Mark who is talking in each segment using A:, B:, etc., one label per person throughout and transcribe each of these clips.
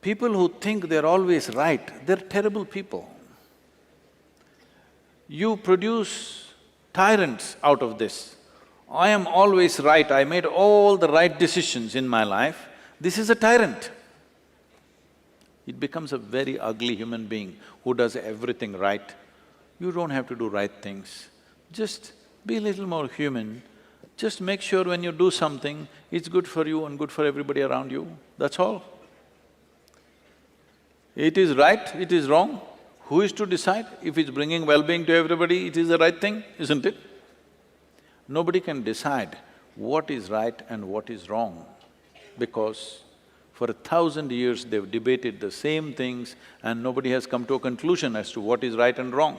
A: People who think they're always right, they're terrible people. You produce tyrants out of this. I am always right, I made all the right decisions in my life, this is a tyrant. It becomes a very ugly human being who does everything right. You don't have to do right things, just be a little more human. Just make sure when you do something, it's good for you and good for everybody around you, that's all. It is right, it is wrong, who is to decide? If it's bringing well-being to everybody, it is the right thing, isn't it? Nobody can decide what is right and what is wrong, because for 1,000 years they've debated the same things and nobody has come to a conclusion as to what is right and wrong.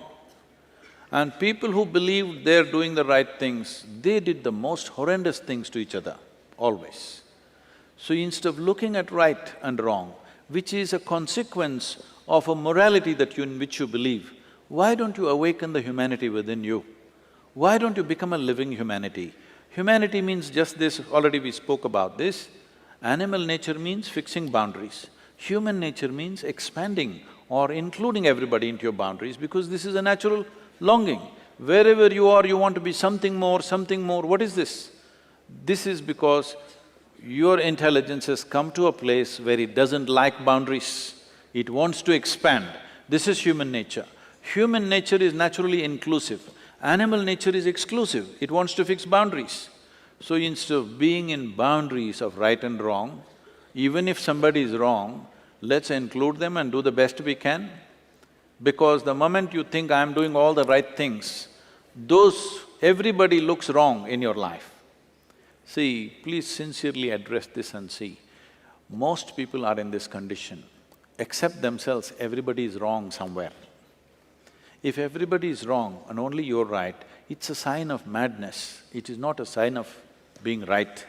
A: And people who believe they're doing the right things, they did the most horrendous things to each other, always. So instead of looking at right and wrong, which is a consequence of a morality in which you believe, why don't you awaken the humanity within you? Why don't you become a living humanity? Humanity means just this, already we spoke about this. Animal nature means fixing boundaries. Human nature means expanding or including everybody into your boundaries, because this is a natural longing. Wherever you are, you want to be something more, something more. What is this? This is because your intelligence has come to a place where it doesn't like boundaries. It wants to expand. This is human nature. Human nature is naturally inclusive. Animal nature is exclusive, it wants to fix boundaries. So instead of being in boundaries of right and wrong, even if somebody is wrong, let's include them and do the best we can. Because the moment you think, I'm doing all the right things, everybody looks wrong in your life. See, please sincerely address this and see, most people are in this condition. Except themselves, everybody is wrong somewhere. If everybody is wrong and only you're right, it's a sign of madness, it is not a sign of being right.